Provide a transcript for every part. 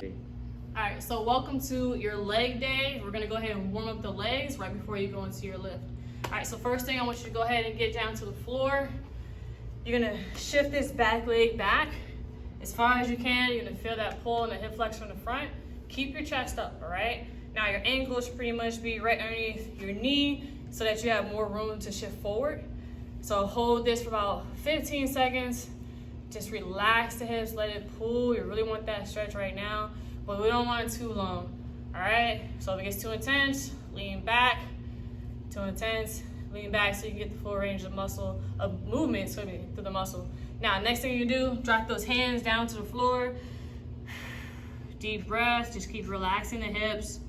All right, so welcome to your leg day. We're gonna go ahead and warm up the legs right before you go into your lift. All right, so first thing I want you to go ahead and get down to the floor. You're gonna shift this back leg back as far as you can. You're gonna feel that pull in the hip flex from the front. Keep your chest up, all right? Now your ankle should pretty much be right underneath your knee so that you have more room to shift forward. So hold this for about 15 seconds. Just relax the hips, let it pull. You really want that stretch right now, but we don't want it too long, all right? So if it gets too intense, lean back. Too intense, lean back so you can get the full range of movement through the muscle. Now, next thing you do, drop those hands down to the floor. Deep breath, just keep relaxing the hips.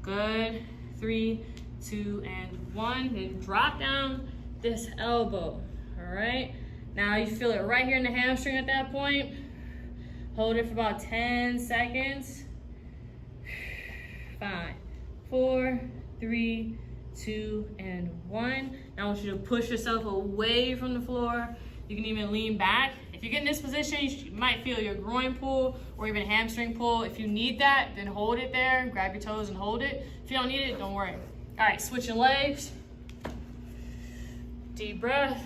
Good, 3, 2, and 1. Then drop down this elbow, all right? Now you feel it right here in the hamstring at that point. Hold it for about 10 seconds. 5, 4, 3, 2, and 1. Now I want you to push yourself away from the floor. You can even lean back. If you get in this position, you might feel your groin pull or even hamstring pull. If you need that, then hold it there. Grab your toes and hold it. If you don't need it, don't worry. All right, switching legs. Deep breath.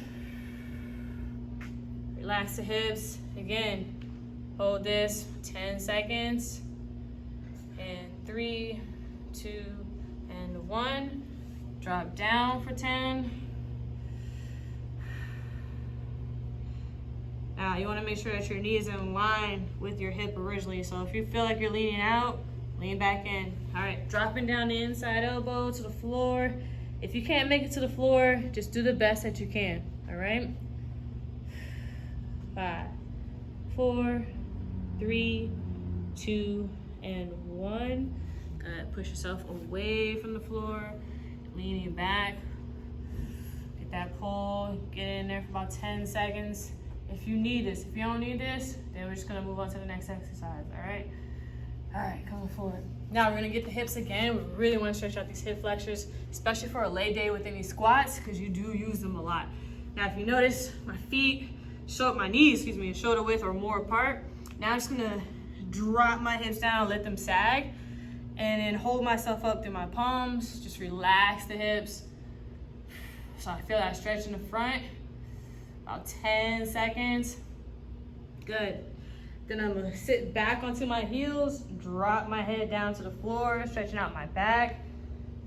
Relax the hips. Again, hold this 10 seconds. And 3, 2, and 1. Drop down for 10. Now you want to make sure that your knee is in line with your hip originally. So if you feel like you're leaning out, lean back in. All right, dropping down the inside elbow to the floor. If you can't make it to the floor, just do the best that you can, all right? 5, 4, 3, 2, and 1. Good. Push yourself away from the floor, leaning back. Get that pull, get in there for about 10 seconds. If you need this, if you don't need this, then we're just gonna move on to the next exercise, all right? All right, coming forward. Now we're gonna get the hips again. We really wanna stretch out these hip flexors, especially for a leg day with any squats, because you do use them a lot. Now, if you notice, my knees, shoulder width are more apart. Now I'm just gonna drop my hips down, let them sag, and then hold myself up through my palms. Just relax the hips. So I feel that stretch in the front. About 10 seconds. Good. Then I'm gonna sit back onto my heels, drop my head down to the floor, stretching out my back,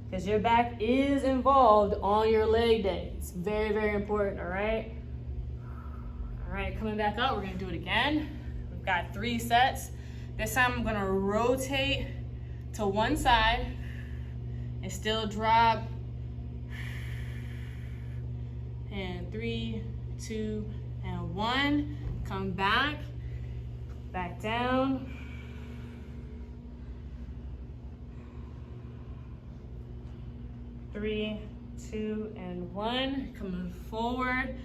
because your back is involved on your leg day. It's very, very important, all right? All right, coming back up, we're gonna do it again. We've got 3 sets. This time I'm gonna rotate to one side and still drop. And 3, 2, and 1. Come back down. 3, 2, and 1. Coming forward.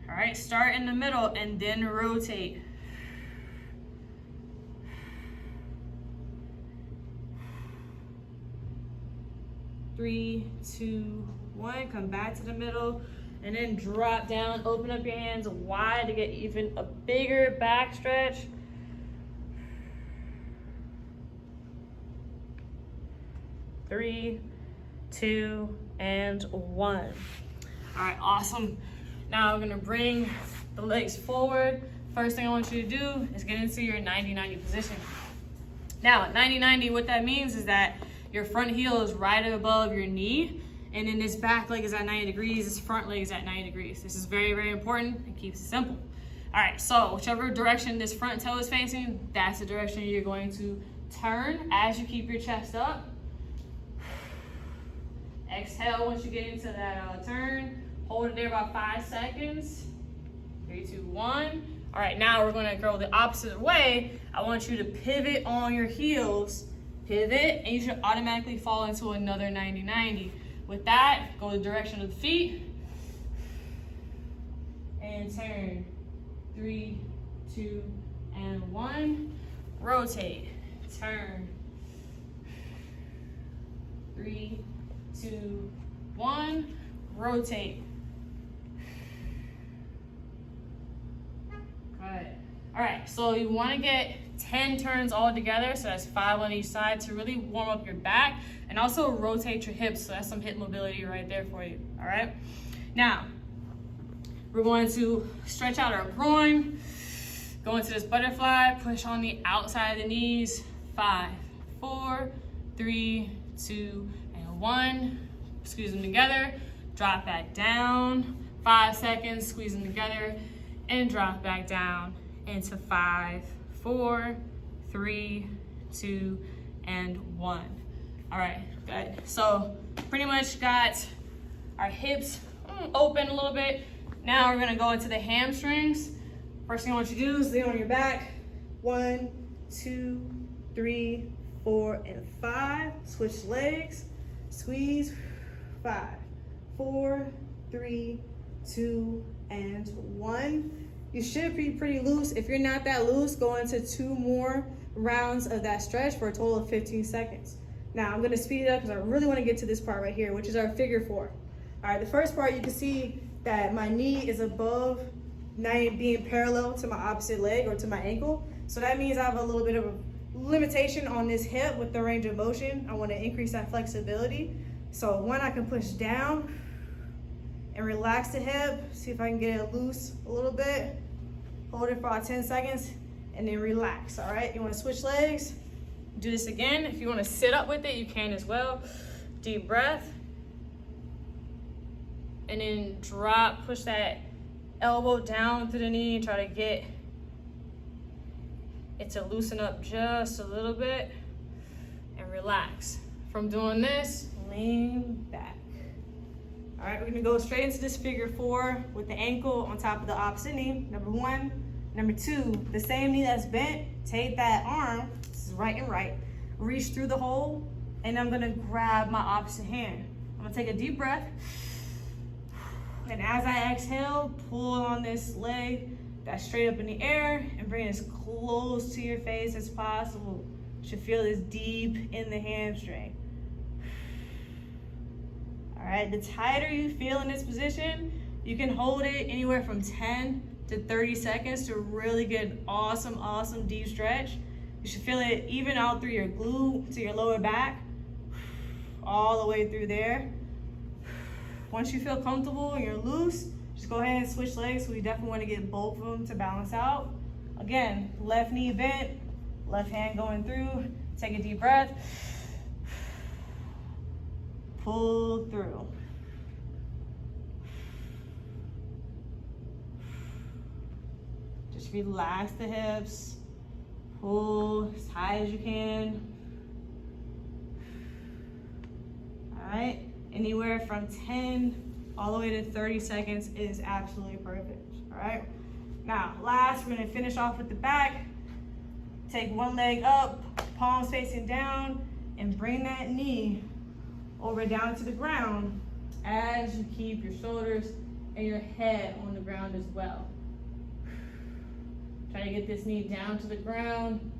All right, start in the middle and then rotate. Three, 2, 1. Come back to the middle and then drop down. Open up your hands wide to get even a bigger back stretch. 3, 2, and 1. All right, awesome. Now we're gonna bring the legs forward. First thing I want you to do is get into your 90-90 position. Now, 90-90, what that means is that your front heel is right above your knee, and then this back leg is at 90 degrees, this front leg is at 90 degrees. This is very, very important and keeps it simple. All right, so whichever direction this front toe is facing, that's the direction you're going to turn as you keep your chest up. Exhale once you get into that turn. Hold it there about 5 seconds. 3, 2, 1. All right, now we're gonna go the opposite way. I want you to pivot on your heels. Pivot, and you should automatically fall into another 90-90. With that, go the direction of the feet. And turn. 3, 2, and 1. Rotate. Turn. 3, 2, 1. Rotate. Good. All right, so you wanna get 10 turns all together, so that's 5 on each side to really warm up your back and also rotate your hips, so that's some hip mobility right there for you, all right? Now, we're going to stretch out our groin, go into this butterfly, push on the outside of the knees, 5, 4, 3, 2, and 1. Squeeze them together, drop back down, 5 seconds, squeeze them together, and drop back down into 5, 4, 3, 2, and 1. All right, good. So pretty much got our hips open a little bit. Now we're gonna go into the hamstrings. First thing I want you to do is lay on your back. 1, 2, 3, 4, and 5. Switch legs, squeeze. 5, 4, 3, 2, and 1. You should be pretty loose. If you're not that loose, go into 2 more rounds of that stretch for a total of 15 seconds. Now I'm gonna speed it up because I really wanna get to this part right here, which is our figure 4. All right, the first part, you can see that my knee is above, not being parallel to my opposite leg or to my ankle. So that means I have a little bit of a limitation on this hip with the range of motion. I wanna increase that flexibility. So one, I can push down and relax the hip. See if I can get it loose a little bit. Hold it for about 10 seconds and then relax, all right? You wanna switch legs? Do this again. If you wanna sit up with it, you can as well. Deep breath. And then drop, push that elbow down to the knee, try to get it to loosen up just a little bit and relax. From doing this, lean back. All right, we're gonna go straight into this figure 4 with the ankle on top of the opposite knee, number 1. Number 2, the same knee that's bent, take that arm, this is right and right, reach through the hole, and I'm gonna grab my opposite hand. I'm gonna take a deep breath, and as I exhale, pull on this leg that's straight up in the air and bring it as close to your face as possible. You should feel this deep in the hamstring. All right, the tighter you feel in this position, you can hold it anywhere from 10 to 30 seconds to really get an awesome, awesome deep stretch. You should feel it even out through your glute to your lower back, all the way through there. Once you feel comfortable and you're loose, just go ahead and switch legs. We definitely want to get both of them to balance out. Again, left knee bent, left hand going through. Take a deep breath. Pull through. Just relax the hips. Pull as high as you can. All right. Anywhere from 10 all the way to 30 seconds is absolutely perfect, all right? Now, last, we're gonna finish off with the back. Take one leg up, palms facing down, and bring that knee over down to the ground as you keep your shoulders and your head on the ground as well. Try to get this knee down to the ground.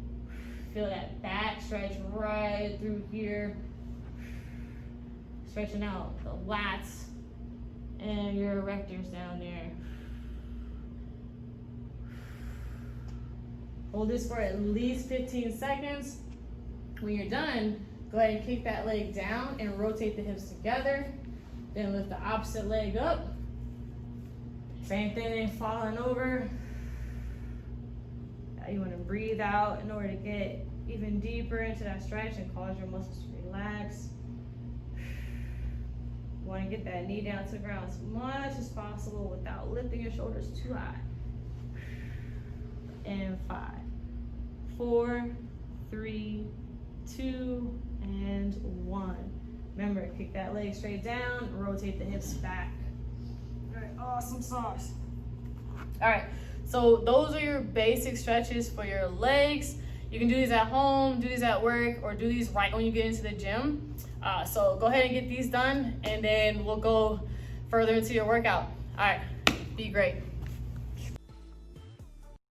Feel that back stretch right through here. Stretching out the lats and your erectors down there. Hold this for at least 15 seconds. When you're done, go ahead and kick that leg down and rotate the hips together. Then lift the opposite leg up. Same thing, falling over. Now you want to breathe out in order to get even deeper into that stretch and cause your muscles to relax. You want to get that knee down to the ground as much as possible without lifting your shoulders too high. And 5, 4, 3, 2, and 1. Remember, kick that leg straight down, rotate the hips back. All right, awesome sauce. All right, so those are your basic stretches for your legs. You can do these at home, do these at work, or do these right when you get into the gym. So go ahead and get these done, and then we'll go further into your workout. All right, be great.